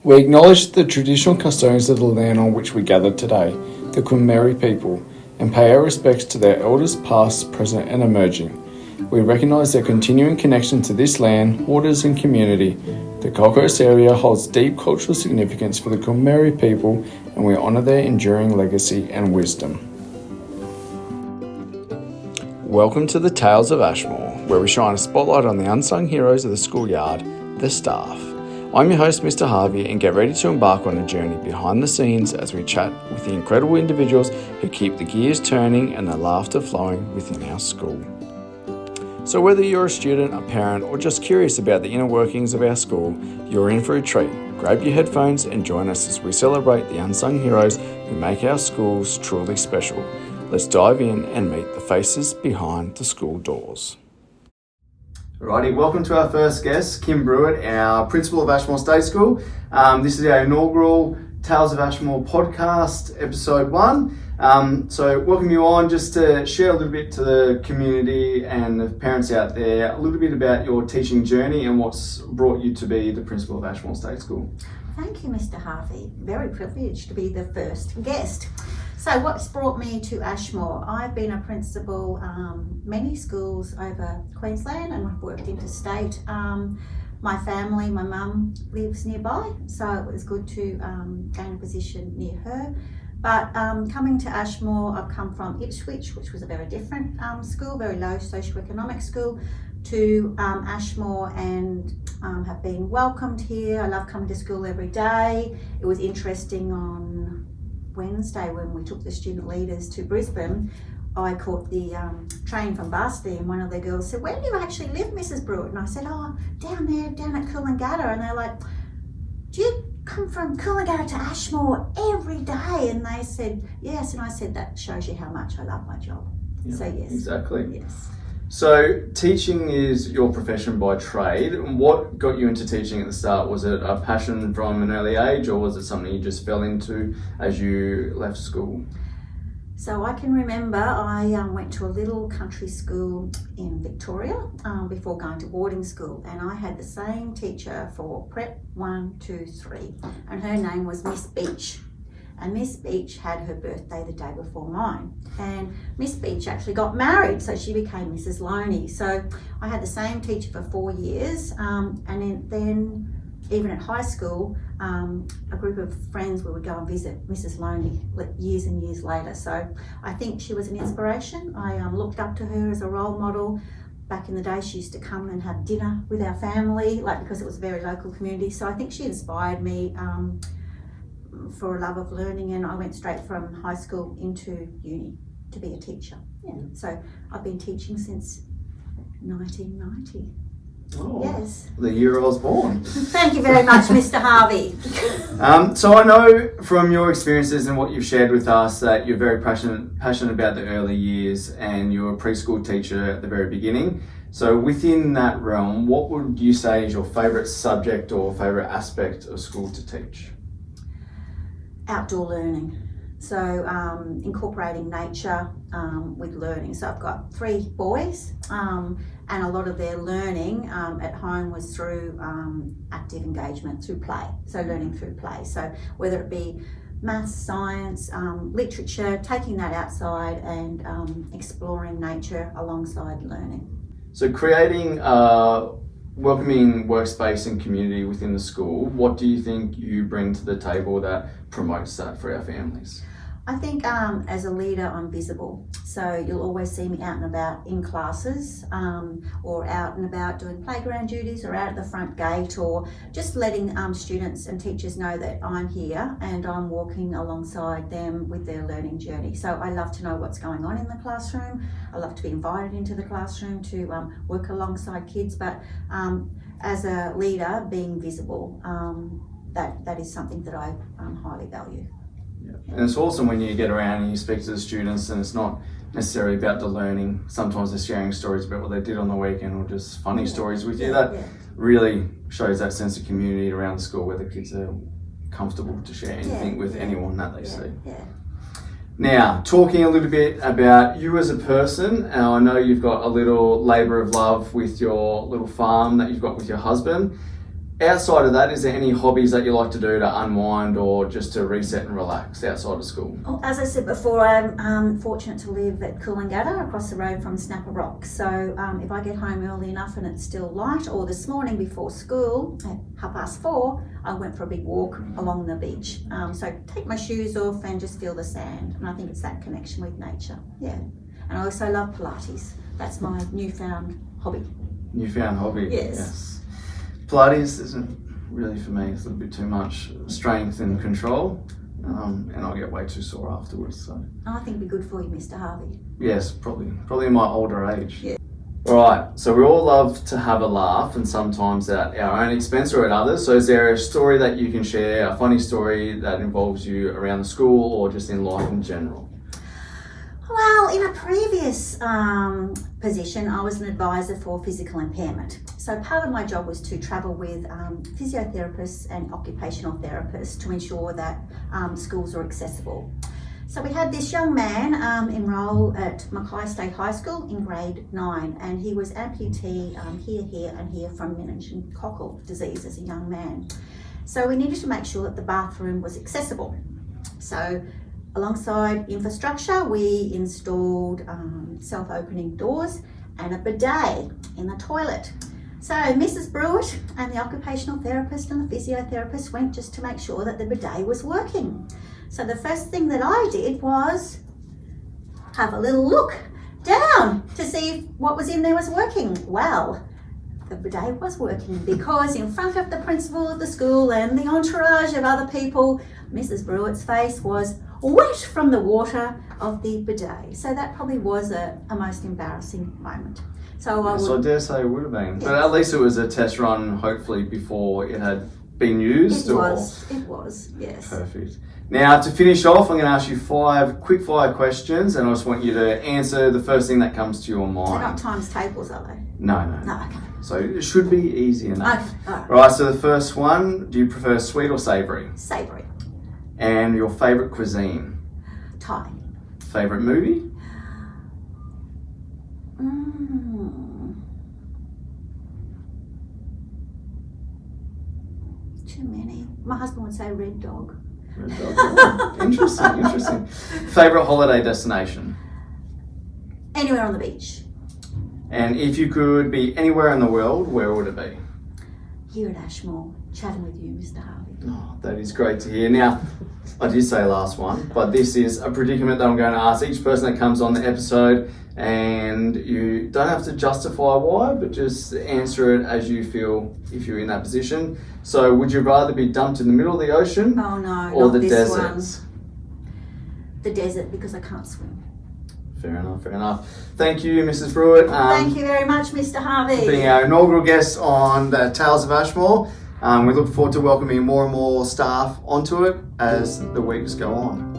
We acknowledge the traditional custodians of the land on which we gather today, the Kumeri people, and pay our respects to their elders past, present and emerging. We recognise their continuing connection to this land, waters and community. The Gold Coast area holds deep cultural significance for the Kumeri people, and we honour their enduring legacy and wisdom. Welcome to the Tales of Ashmore, where we shine a spotlight on the unsung heroes of the schoolyard, the staff. I'm your host, Mr. Harvey, and get ready to embark on a journey behind the scenes as we chat with the incredible individuals who keep the gears turning and the laughter flowing within our school. So whether you're a student, a parent, or just curious about the inner workings of our school, you're in for a treat. Grab your headphones and join us as we celebrate the unsung heroes who make our schools truly special. Let's dive in and meet the faces behind the school doors. Alrighty, welcome to our first guest, Kim Brewitt, our Principal of Ashmore State School. This is our inaugural Tales of Ashmore podcast, episode 1. So welcome you on just to share a little bit to the community and the parents out there, a little bit about your teaching journey and what's brought you to be the Principal of Ashmore State School. Thank you, Mr. Harvey. Very privileged to be the first guest. So what's brought me to Ashmore? I've been a principal many schools over Queensland and I've worked interstate. My family, my mum lives nearby, so it was good to gain a position near her. But coming to Ashmore, I've come from Ipswich, which was a very different school, very low socioeconomic school, to Ashmore, and have been welcomed here. I love coming to school every day. It was interesting on Wednesday when we took the student leaders to Brisbane. I caught the train from Barsley and one of the girls said, "Where do you actually live, Mrs. Brewitt?" And I said, "Oh, down there, down at Coolangatta." And they're like, "Do you come from Coolangatta to Ashmore every day?" And they said, "Yes." And I said, "That shows you how much I love my job." Yeah, so yes. Exactly. Yes. So teaching is your profession by trade. What got you into teaching at the start? Was it a passion from an early age, or was it something you just fell into as you left school? So I can remember I went to a little country school in Victoria before going to boarding school, and I had the same teacher for Prep 1, 2, 3, and her name was Miss Beach. And Miss Beach had her birthday the day before mine. And Miss Beach actually got married, so she became Mrs. Loney. So I had the same teacher for 4 years. And then even at high school, a group of friends, we would go and visit Mrs. Loney years and years later. So I think she was an inspiration. I looked up to her as a role model. Back in the day, she used to come and have dinner with our family, because it was a very local community. So I think she inspired me for a love of learning, and I went straight from high school into uni to be a teacher. Yeah. So I've been teaching since 1990. Oh, yes. The year I was born. Thank you very much, Mr. Harvey. So I know from your experiences and what you've shared with us that you're very passionate about the early years, and you're a preschool teacher at the very beginning. So within that realm, what would you say is your favourite subject or favourite aspect of school to teach? Outdoor learning. So incorporating nature with learning. So I've got 3 boys, and a lot of their learning at home was through active engagement, through play. So learning through play. So whether it be maths, science, literature, taking that outside and exploring nature alongside learning. So creating a welcoming workspace and community within the school, what do you think you bring to the table that promotes that for our families? I think as a leader, I'm visible. So you'll always see me out and about in classes, or out and about doing playground duties, or out at the front gate, or just letting students and teachers know that I'm here and I'm walking alongside them with their learning journey. So I love to know what's going on in the classroom. I love to be invited into the classroom to work alongside kids, but as a leader, being visible, that is something that I highly value. Yeah. And it's awesome when you get around and you speak to the students, and it's not necessarily about the learning. Sometimes they're sharing stories about what they did on the weekend, or just funny stories with you. That really shows that sense of community around the school, where the kids are comfortable to share anything with anyone that they see. Yeah. Now, talking a little bit about you as a person, I know you've got a little labour of love with your little farm that you've got with your husband. outside of that, is there any hobbies that you like to do to unwind or just to reset and relax outside of school? Well, as I said before, I'm fortunate to live at Coolangatta across the road from Snapper Rock. So if I get home early enough and it's still light, or this morning before school at 4:30, I went for a big walk along the beach. So take my shoes off and just feel the sand. And I think it's that connection with nature. Yeah. And I also love Pilates. That's my newfound hobby. Newfound hobby? Yes. Pilates isn't really for me. It's a little bit too much strength and control, and I'll get way too sore afterwards. So I think it'd be good for you, Mr. Harvey. yes, probably in my older age. Yeah. All right. So we all love to have a laugh, and sometimes at our own expense or at others. So is there a story that you can share, a funny story that involves you around the school or just in life in general? Well, in a previous position, I was an advisor for physical impairment. So part of my job was to travel with physiotherapists and occupational therapists to ensure that schools are accessible. So we had this young man enroll at Mackay State High School in grade 9, and he was amputee here and here from meningococcal disease as a young man. So we needed to make sure that the bathroom was accessible. So alongside infrastructure, we installed self-opening doors and a bidet in the toilet. So Mrs. Brewitt and the occupational therapist and the physiotherapist went just to make sure that the bidet was working. So the first thing that I did was have a little look down to see if what was in there was working. Well, the bidet was working because in front of the principal of the school and the entourage of other people, Mrs. Brewitt's face was wet from the water of the bidet. So that probably was a most embarrassing moment. So I dare say it would have been. Yes. But at least it was a test run, hopefully, before it had been used. It was, yes. Perfect. Now, to finish off, I'm going to ask you 5 quick fire questions, and I just want you to answer the first thing that comes to your mind. They're not times tables, are they? No. Okay. So it should be easy enough. Okay. Right, so the first one, do you prefer sweet or savoury? Savoury. And your favourite cuisine? Thai. Favourite movie? Too many. My husband would say Red Dog. Red Dog. Interesting. Favourite holiday destination? Anywhere on the beach. And if you could be anywhere in the world, where would it be? Here at Ashmore, chatting with you, Mr. Harvey. Oh, that is great to hear. Now, I did say last one, but this is a predicament that I'm going to ask each person that comes on the episode, and you don't have to justify why, but just answer it as you feel if you're in that position. So would you rather be dumped in the middle of the ocean or not the deserts? The desert, because I can't swim. Fair enough. Thank you, Mrs. Brewitt. Thank you very much, Mr. Harvey. For being our inaugural guest on the Tales of Ashmore. We look forward to welcoming more and more staff onto it as the weeks go on.